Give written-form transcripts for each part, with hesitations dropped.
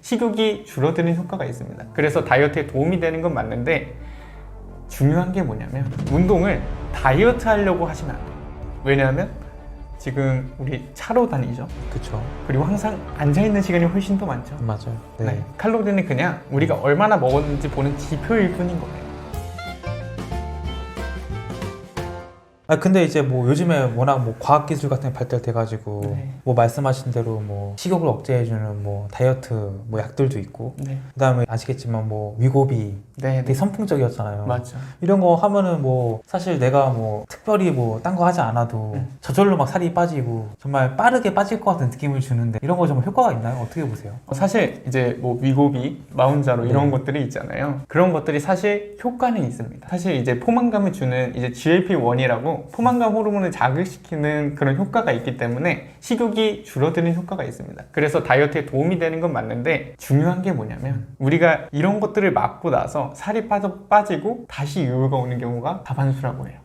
식욕이 줄어드는 효과가 있습니다. 그래서 다이어트에 도움이 되는 건 맞는데 중요한 게 뭐냐면 운동을 다이어트 하려고 하시면 안 돼요. 왜냐하면 지금 우리 차로 다니죠. 그쵸. 그리고 항상 앉아있는 시간이 훨씬 더 많죠. 맞아요. 네. 네. 칼로리는 그냥 우리가 얼마나 먹었는지 보는 지표일 뿐인 거예요. 근데 이제 뭐 요즘에 워낙 뭐 과학기술 같은 게 발달돼가지고 네. 뭐 말씀하신 대로 뭐 식욕을 억제해주는 뭐 다이어트 뭐 약들도 있고 네. 그다음에 아시겠지만 뭐 위고비 네. 되게 선풍적이었잖아요. 맞죠. 이런 거 하면은 뭐 사실 내가 뭐 특별히 뭐 딴 거 하지 않아도 저절로 막 살이 빠지고 정말 빠르게 빠질 것 같은 느낌을 주는데 이런 거 정말 효과가 있나요? 어떻게 보세요? 사실 이제 뭐 위고비, 마운자로 이런 네. 것들이 있잖아요. 그런 것들이 사실 효과는 있습니다. 사실 이제 포만감을 주는 이제 GLP-1이라고 포만감 호르몬을 자극시키는 그런 효과가 있기 때문에 식욕이 줄어드는 효과가 있습니다. 그래서 다이어트에 도움이 되는 건 맞는데 중요한 게 뭐냐면 우리가 이런 것들을 맞고 나서 살이 빠지고 다시 유효가 오는 경우가 다반수라고 해요.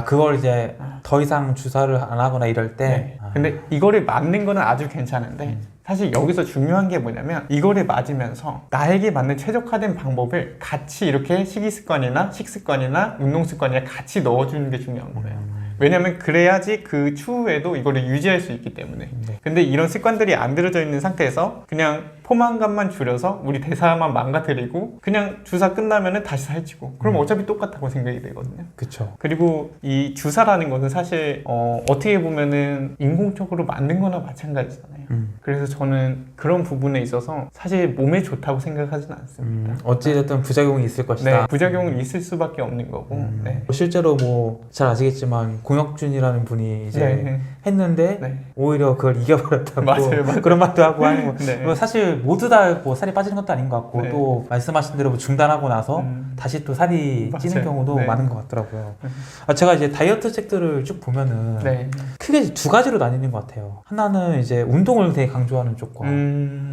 그걸 이제 더 이상 주사를 안 하거나 이럴 때 네. 근데 이거를 맞는 거는 아주 괜찮은데 사실 여기서 중요한 게 뭐냐면 이거를 맞으면서 나에게 맞는 최적화된 방법을 같이 이렇게 식이습관이나 식습관이나 운동습관이나 같이 넣어주는 게 중요한 거예요. 왜냐면 그래야지 그 추후에도 이거를 유지할 수 있기 때문에. 근데 이런 습관들이 안 들어져 있는 상태에서 그냥 포만감만 줄여서 우리 대사만 망가뜨리고 그냥 주사 끝나면은 다시 살찌고 그럼 어차피 똑같다고 생각이 되거든요. 그쵸. 그리고 이 주사라는 것은 사실 어떻게 보면은 인공적으로 만든 거나 마찬가지잖아요. 그래서 저는 그런 부분에 있어서 사실 몸에 좋다고 생각하지는 않습니다. 어찌됐든 부작용이 있을 것이다. 네, 부작용은 있을 수밖에 없는 거고. 네. 실제로 뭐 잘 아시겠지만 공혁준이라는 분이 이제 네. 했는데 네. 오히려 그걸 이겨버렸다고 맞아요. 그런 말도 하고 하는 거. 네. 사실 모두 다 뭐 살이 빠지는 것도 아닌 것 같고 네. 또 말씀하신 대로 뭐 중단하고 나서 다시 또 살이 찌는 맞아요. 경우도 네. 많은 것 같더라고요. 제가 이제 다이어트 책들을 쭉 보면은 네. 크게 두 가지로 나뉘는 것 같아요. 하나는 이제 운동을 되게 강조하는 쪽과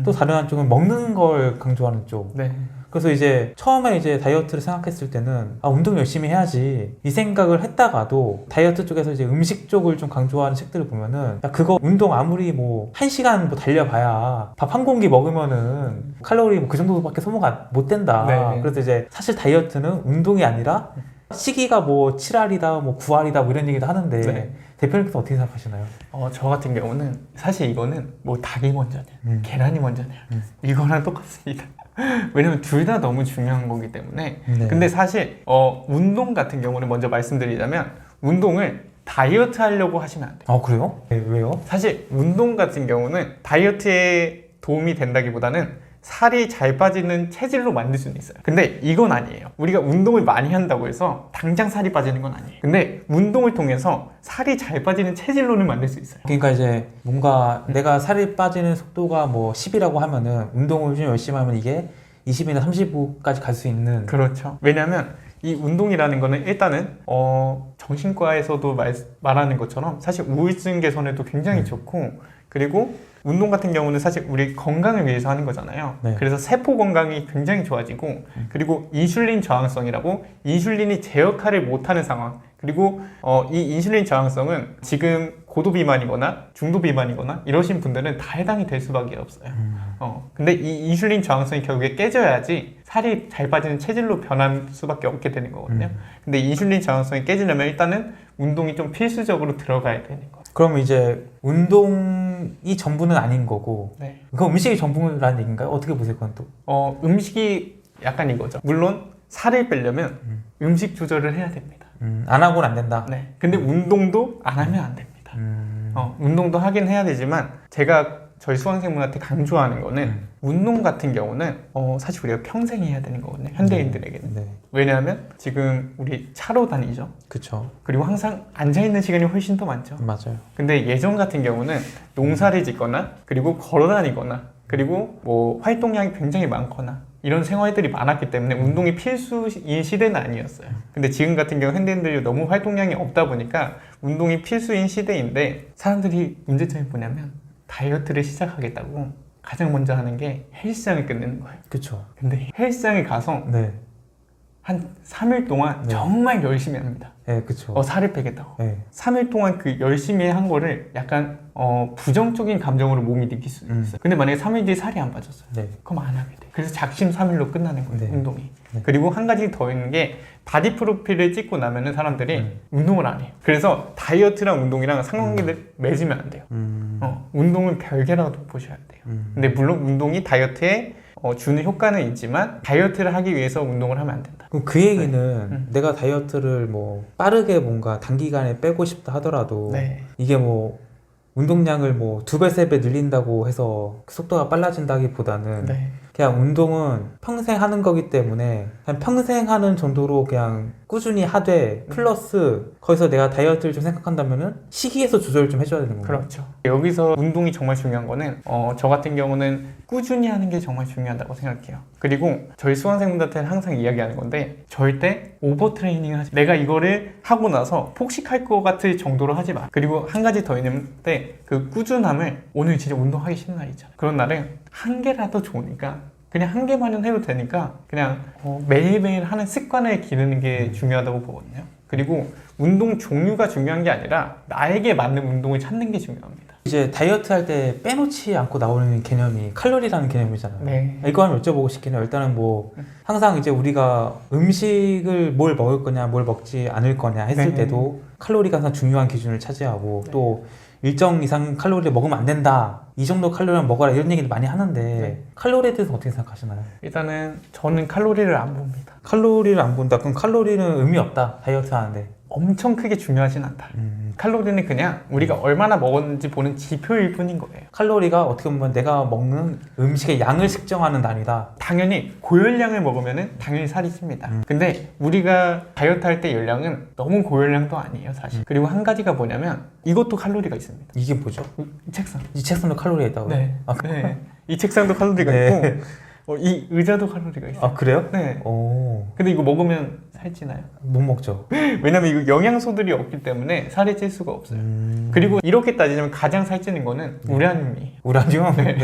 또 다른 한쪽은 먹는 걸 강조하는 쪽. 네. 그래서 이제 처음에 이제 다이어트를 생각했을 때는 운동 열심히 해야지 이 생각을 했다가도 다이어트 쪽에서 이제 음식 쪽을 좀 강조하는 책들을 보면은 야, 그거 운동 아무리 뭐 1시간 뭐 달려봐야 밥 한 공기 먹으면은 칼로리 뭐 그 정도밖에 소모가 못 된다. 네. 그래서 이제 사실 다이어트는 운동이 아니라 시기가 뭐 7알이다 뭐 9알이다 뭐 이런 얘기도 하는데 네. 대표님께서 어떻게 생각하시나요? 저 같은 경우는 사실 이거는 뭐 닭이 먼저냐 계란이 먼저냐 이거랑 똑같습니다. 왜냐면 둘 다 너무 중요한 거기 때문에. 네. 근데 사실 운동 같은 경우는 먼저 말씀드리자면 운동을 다이어트 하려고 하시면 안 돼요. 그래요? 네, 왜요? 사실 운동 같은 경우는 다이어트에 도움이 된다기보다는 살이 잘 빠지는 체질로 만들 수는 있어요. 근데 이건 아니에요. 우리가 운동을 많이 한다고 해서 당장 살이 빠지는 건 아니에요. 근데 운동을 통해서 살이 잘 빠지는 체질로는 만들 수 있어요. 그러니까 이제 뭔가 내가 살이 빠지는 속도가 뭐 10이라고 하면은 운동을 좀 열심히 하면 이게 20이나 30까지 갈 수 있는. 그렇죠. 왜냐면 이 운동이라는 거는 일단은 정신과에서도 말하는 것처럼 사실 우울증 개선에도 굉장히 좋고, 그리고 운동 같은 경우는 사실 우리 건강을 위해서 하는 거잖아요. 네. 그래서 세포 건강이 굉장히 좋아지고, 그리고 인슐린 저항성이라고 인슐린이 제 역할을 못하는 상황, 그리고 이 인슐린 저항성은 지금 고도 비만이거나 중도 비만이거나 이러신 분들은 다 해당이 될 수밖에 없어요. 근데 이 인슐린 저항성이 결국에 깨져야지 살이 잘 빠지는 체질로 변할 수밖에 없게 되는 거거든요. 근데 인슐린 저항성이 깨지려면 일단은 운동이 좀 필수적으로 들어가야 되는 거예요. 그럼 이제 운동이 전부는 아닌 거고, 네. 그 음식이 전부라는 얘기인가요? 어떻게 보세요, 그건 또? 음식이 약간 이거죠. 물론 살을 빼려면 음식 조절을 해야 됩니다. 안 하고는 안 된다. 네. 근데 운동도 안 하면 안 됩니다. 운동도 하긴 해야 되지만 제가 저희 수강생분한테 강조하는 거는 운동 같은 경우는 사실 우리가 평생 해야 되는 거거든요. 현대인들에게는. 네. 왜냐하면 지금 우리 차로 다니죠. 그쵸. 그리고 항상 앉아있는 시간이 훨씬 더 많죠. 맞아요. 근데 예전 같은 경우는 농사를 짓거나 그리고 걸어 다니거나 그리고 뭐 활동량이 굉장히 많거나 이런 생활들이 많았기 때문에 운동이 필수인 시대는 아니었어요. 근데 지금 같은 경우 현대인들이 너무 활동량이 없다 보니까 운동이 필수인 시대인데, 사람들이 문제점이 뭐냐면 다이어트를 시작하겠다고 가장 먼저 하는 게 헬스장을 끝내는 거예요. 그쵸. 근데 헬스장에 가서 네. 한 3일 동안 네. 정말 열심히 합니다. 네, 그쵸. 살을 빼겠다고. 네. 3일 동안 그 열심히 한 거를 약간 부정적인 감정으로 몸이 느낄 수도 있어요. 근데 만약에 3일 뒤에 살이 안 빠졌어요. 네. 그럼 안 하게 돼. 그래서 작심 3일로 끝나는 거예요. 네. 운동이. 네. 그리고 한 가지 더 있는 게 바디 프로필을 찍고 나면은 사람들이 운동을 안 해요. 그래서 다이어트랑 운동이랑 상관관계를 맺으면 안 돼요. 운동은 별개라도 보셔야 돼요. 근데 물론 운동이 다이어트에 주는 효과는 있지만 다이어트를 하기 위해서 운동을 하면 안 된다. 그럼 그 얘기는 내가 다이어트를 뭐 빠르게 뭔가 단기간에 빼고 싶다 하더라도 네. 이게 뭐 운동량을 뭐 2배, 3배 늘린다고 해서 속도가 빨라진다기보다는 네. 그냥 운동은 평생 하는 거기 때문에 그냥 평생 하는 정도로 그냥 꾸준히 하되 플러스 거기서 내가 다이어트를 좀 생각한다면은 시기에서 조절을 좀 해줘야 되는 거예요. 그렇죠. 여기서 운동이 정말 중요한 거는 저 같은 경우는 꾸준히 하는 게 정말 중요하다고 생각해요. 그리고 저희 수강생분들한테는 항상 이야기하는 건데 절대 오버트레이닝을 하지 마. 내가 이거를 하고 나서 폭식할 것 같을 정도로 하지 마. 그리고 한 가지 더 있는데 그 꾸준함을 오늘 진짜 운동하기 싫은 날 있잖아요. 그런 날은 한 개라도 좋으니까 그냥 한 개만은 해도 되니까 그냥 매일매일 하는 습관을 기르는 게 중요하다고 보거든요. 그리고 운동 종류가 중요한 게 아니라 나에게 맞는 운동을 찾는 게 중요합니다. 이제 다이어트 할 때 빼놓지 않고 나오는 개념이 칼로리라는 개념이잖아요. 네. 이거 한번 여쭤보고 싶긴 해요. 일단은 뭐 항상 이제 우리가 음식을 뭘 먹을 거냐 뭘 먹지 않을 거냐 했을 네. 때도 칼로리가 항상 중요한 기준을 차지하고 네. 또 일정 이상 칼로리를 먹으면 안 된다. 이 정도 칼로리만 먹어라 이런 얘기도 많이 하는데 네. 칼로리에 대해서 어떻게 생각하시나요? 일단은 저는 칼로리를 안 봅니다. 칼로리를 안 본다. 그럼 칼로리는 의미 없다. 다이어트 하는데. 엄청 크게 중요하진 않다. 칼로리는 그냥 우리가 얼마나 먹었는지 보는 지표일 뿐인 거예요. 칼로리가 어떻게 보면 내가 먹는 음식의 양을 측정하는 단위다. 당연히 고열량을 먹으면 당연히 살이 찝니다. 근데 우리가 다이어트 할 때 열량은 너무 고열량도 아니에요, 사실. 그리고 한 가지가 뭐냐면 이것도 칼로리가 있습니다. 이게 뭐죠? 이 책상. 이 책상도 칼로리가 있다고요? 네. 아, 네. 이 책상도 칼로리가 네. 있고 이 의자도 칼로리가 있어요. 아 그래요? 네. 오, 근데 이거 먹으면 살찌나요? 못 먹죠. 왜냐면 이거 영양소들이 없기 때문에 살이 찔 수가 없어요. 그리고 이렇게 따지자면 가장 살찌는 거는 우라늄이에요. 우라늄? 네.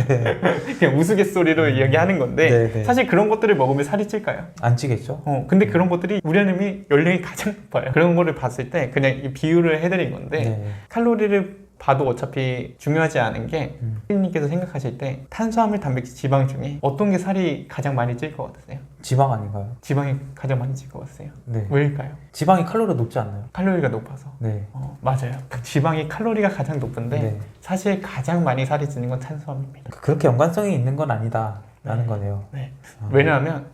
그냥 우스갯소리로 이야기하는 건데 네, 네. 사실 그런 것들을 먹으면 살이 찔까요? 안 찌겠죠? 근데 그런 것들이 우라늄이 연령이 가장 높아요. 그런 거를 봤을 때 그냥 이 비유를 해드린 건데 네. 칼로리를 봐도 어차피 중요하지 않은 게 피디님께서 생각하실 때 탄수화물, 단백질, 지방 중에 어떤 게 살이 가장 많이 찔 것 같으세요? 지방 아닌가요? 지방이 가장 많이 찔 것 같으세요? 네. 왜일까요? 지방이 칼로리가 높지 않나요? 칼로리가 높아서. 네. 맞아요. 지방이 칼로리가 가장 높은데 네. 사실 가장 많이 살이 찌는 건 탄수화물입니다. 그렇게 연관성이 있는 건 아니다. 라는 거네요. 네. 왜냐하면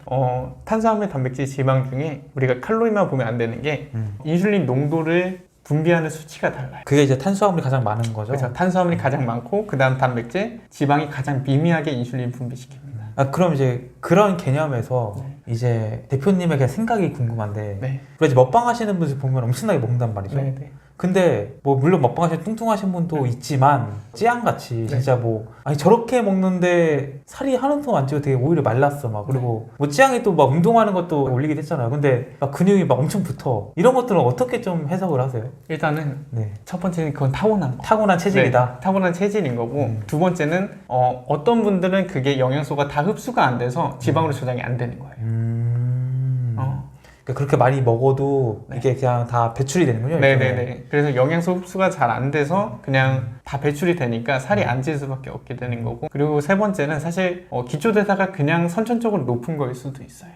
탄수화물, 단백질, 지방 중에 우리가 칼로리만 보면 안 되는 게 인슐린 농도를 분비하는 수치가 달라요. 그게 이제 탄수화물이 가장 많은 거죠? 그렇죠. 탄수화물이 가장 많고 그 다음 단백질, 지방이 가장 미미하게 인슐린 분비시킵니다. 아, 그럼 이제 그런 개념에서 네. 이제 대표님의 그냥 생각이 궁금한데 네. 우리가 이제 먹방 하시는 분들 보면 엄청나게 먹는단 말이죠. 네, 네. 근데 뭐 물론 먹방 하시는 뚱뚱하신 분도 있지만 찌양같이 진짜 뭐 아니 저렇게 먹는데 살이 하나도 안 찌고 되게 오히려 말랐어 막 그리고 뭐 찌양이 또 막 운동하는 것도 올리긴 했잖아요. 근데 막 근육이 막 엄청 붙어. 이런 것들은 어떻게 좀 해석을 하세요? 일단은 네. 첫 번째는 그건 타고난 거. 타고난 체질이다. 네, 타고난 체질인 거고 두 번째는 어떤 분들은 그게 영양소가 다 흡수가 안 돼서 지방으로 저장이 안 되는 거예요. 그러니까 그렇게 많이 먹어도 네. 이게 그냥 다 배출이 되는군요. 네네네. 그래서 영양소 흡수가 잘 안 돼서 그냥 다 배출이 되니까 살이 안 찔 수밖에 없게 되는 거고. 그리고 세 번째는 사실 기초대사가 그냥 선천적으로 높은 거일 수도 있어요.